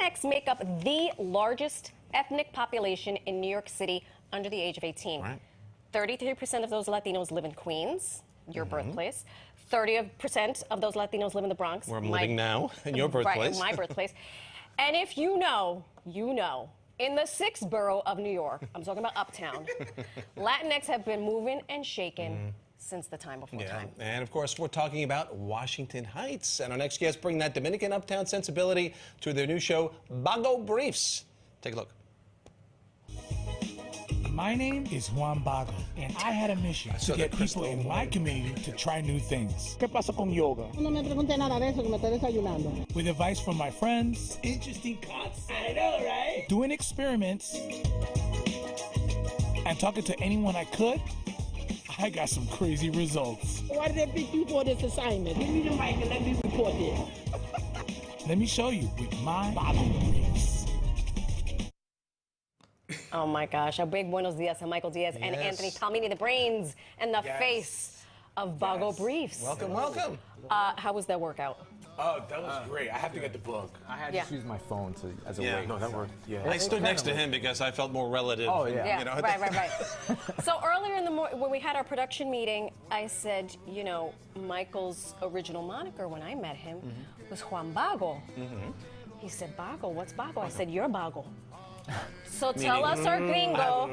Latinx make up the largest ethnic population in New York City under the age of 18. Right. 33% of those Latinos live in Queens, your birthplace. 30% of those Latinos live in the Bronx. Where I'm living now, in your birthplace. Right, my birthplace. And if you know, you know. In the 6th borough of New York, I'm talking about Uptown, Latinx have been moving and shaking since the time before time. And of course, we're talking about Washington Heights. And our next guests bring that Dominican Uptown sensibility to their new show, Bago Briefs. Take a look. My name is Juan Bago, and I had a mission to get people in my community to try new things. ¿Qué pasa con yoga? No me pregunte nada de eso, que me estoy desayunando. With advice from my friends, interesting concepts, I know, right? Doing experiments, and talking to anyone I could, I got some crazy results. Why did they pick you for this assignment? Give me the mic and let me report this. Let me show you with my Bago Briefs. Oh my gosh, a big buenos dias to Michael Diaz and Anthony Palmini, the brains and the face of Bago Briefs. Welcome, welcome. How was that workout? Oh, that was great. I have to get the book. I had to use my phone as a Yeah. weight. No, that worked. Yeah. I stood next to him because I felt more relative. Oh, yeah. Yeah, You know, right. So earlier in the morning, when we had our production meeting, I said, you know, Michael's original moniker when I met him was Juan Bago. He said, Bago, what's Bago? I said, you're Bago. So tell us, our gringo,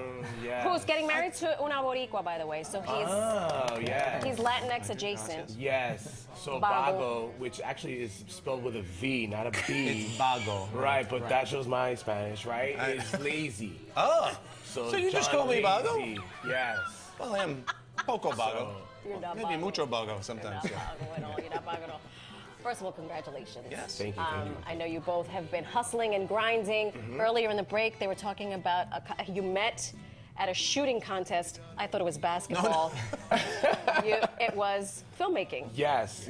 who's getting married to una boricua, by the way. So he's Latinx adjacent. Yes. So Bago. Bago, which actually is spelled with a V, not a B. It's Bago. Right, but that shows my Spanish, right? It's lazy. Oh, So you just John call me Bago? Lazy. Yes. Well, I am poco Bago. You're not Maybe Bago. mucho Bago sometimes. You're not Bago at all. You're not Bago at all. First of all, congratulations. Yes. Thank you. I know you both have been hustling and grinding. Earlier in the break, they were talking about you met at a shooting contest. I thought it was basketball. It was filmmaking. Yes.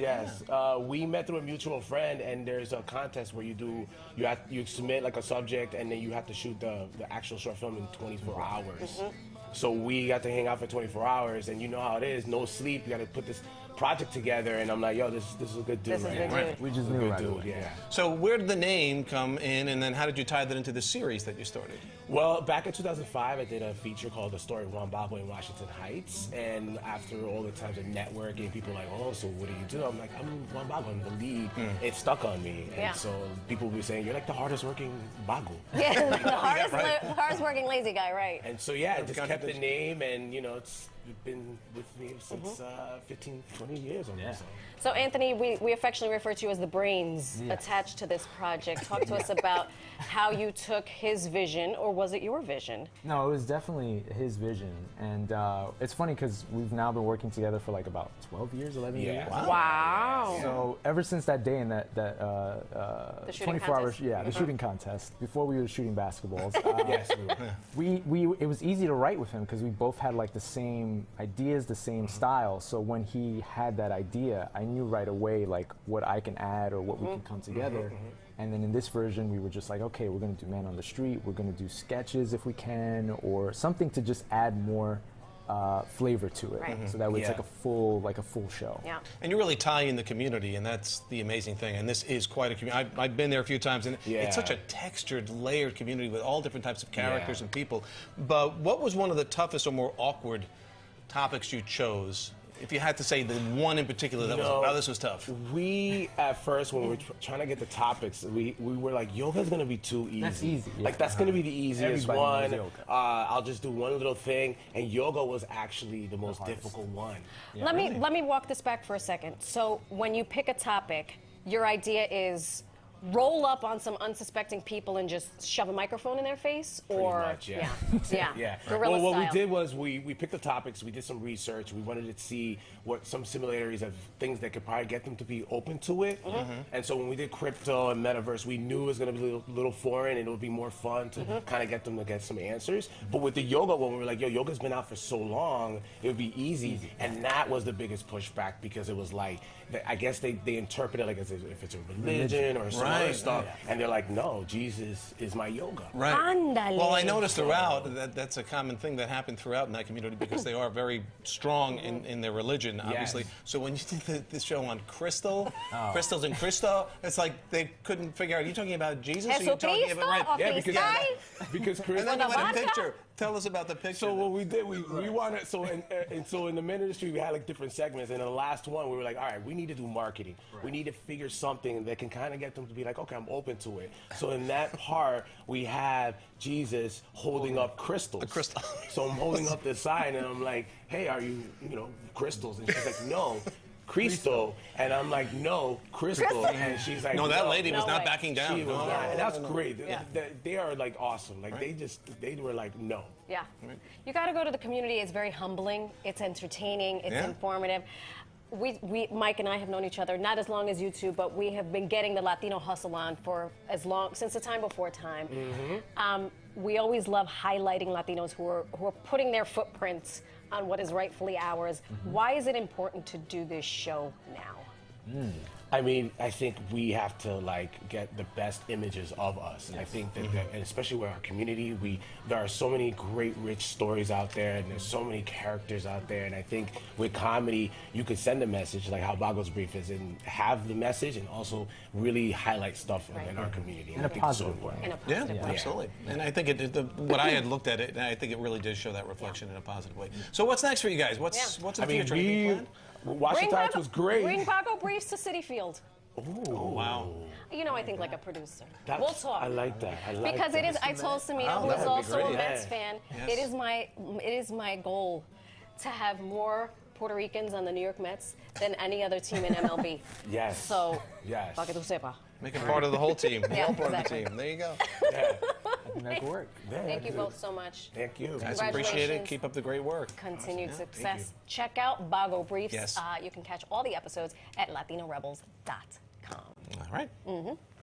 We met through a mutual friend, and there's a contest where you submit like a subject, and then you have to shoot the actual short film in 24 hours. So we got to hang out for 24 hours, and you know how it is, no sleep. You got to put this project together, and I'm like, yo, this is a good dude. This is a good dude. We just knew right away. Yeah. So where did the name come in, and then how did you tie that into the series that you started? Well, back in 2005, I did a feature called The Story of Juan Bago in Washington Heights, and after all the times of networking, people were like, oh, so what do? I'm like, I'm Juan Bago, I'm the lead. It stuck on me, and so people were saying, you're like the hardest working Bago. Yeah, the hardest working lazy guy, right? And so I just kept the name, and it's been with me since 15, 20 years almost. So Anthony, we affectionately refer to you as the brains attached to this project. Talk to us about how you took his vision, or was it your vision? No, it was definitely his vision. And it's funny because we've now been working together for like about 12 years, 11 years. Wow. So ever since that day in that The shooting 24 hours, contest. the shooting contest, before we were shooting basketballs, Yes, we were. it was easy to write with him because we both had like the same ideas, the same style. So when he had that idea, I knew right away like what I can add or what we can come together. And then in this version, we were just like, okay, we're going to do Man on the Street. We're going to do sketches if we can, or something to just add more flavor to it, so that way it's like a full show. Yeah. And you really tie in the community, and that's the amazing thing. And this is quite a community. I've been there a few times, and it's such a textured, layered community with all different types of characters and people. But what was one of the toughest or more awkward topics you chose? If you had to say the one in particular that was, wow, this was tough. We, at first, when we were trying to get the topics, we were like, yoga's going to be too easy. That's easy. Like, that's going to be the easiest Everybody knows one. yoga. I'll just do one little thing. And yoga was actually the most difficult one. Let me walk this back for a second. So when you pick a topic, your idea is roll up on some unsuspecting people and just shove a microphone in their face, or much, yeah. guerrilla Well, what style. we did was we picked the topics, we did some research, we wanted to see what some similarities of things that could probably get them to be open to it. And so when we did crypto and metaverse, we knew it was going to be a little foreign and it would be more fun to kind of get them to get some answers. But with the yoga one, we were like, yo, yoga's been out for so long, it would be easy. And that was the biggest pushback, because it was like, I guess they interpret it like as if it's a religion or something. some other Right. stuff, and they're like, no, Jesus is my yoga. Right. Ándale. Well, I noticed throughout that that's a common thing that happened throughout in that community because they are very strong in their religion, obviously. Yes. So when you did the show on crystals and Cristo, it's like they couldn't figure out. Are you talking about Jesus? Or are you talking about Jesucristo or Yeah, Cristal? because Chris. And then you With a had a vodka? picture. Tell us about the picture. So what we did, we wanted, so in the ministry we had like different segments, and in the last one we were like, all right, we need to do marketing. We need to figure something that can kind of get them to be like, okay, I'm open to it. So in that part we have Jesus holding up crystals. The crystal. So I'm holding up the sign and I'm like, hey, are you crystals? And she's like, no. Cristo, and I'm like, no, Crystal, and she's like, no, that lady was No not way. backing down. She was No. not, and that's great. Yeah. They are like awesome. Like they were like, no. Yeah. You got to go to the community. It's very humbling. It's entertaining. It's Yeah. informative. We, Mike and I have known each other not as long as you two, but we have been getting the Latino hustle on for since the time before time. We always love highlighting Latinos who are putting their footprints on what is rightfully ours. Why is it important to do this show now? I mean, I think we have to like get the best images of us. I think that, and especially with our community, there are so many great, rich stories out there, and there's so many characters out there. And I think with comedy, you could send a message like how Bago's Brief is, and have the message, and also really highlight stuff in our community. In a I think it's so positive way. important. In a Yeah, positive way. absolutely. And I think what I had looked at it, and I think it really did show that reflection in a positive way. So what's next for you guys? What's in the future? Anything planned? Washington was great. Bring Bago Briefs to City Field. Oh, wow. You know, I think like a producer. That's- We'll talk. I like that. I like Because that. it is. I told Samina, Oh, who that is would be also a great. Mets Yeah. fan, Yes. it is my goal to have more Puerto Ricans on the New York Mets than any other team in MLB. Yes. So, Yes. para que tú sepa. Make it part of the whole team. Yeah, All part exactly. of the team. There you go. Yeah. I think that could work. Thank you both so much. Thank you. Guys, appreciate it. Congratulations. Keep up the great work. Continued Awesome. Yeah, thank success. Check out Bago Briefs. Yes. You can catch all the episodes at LatinoRebels.com. All right.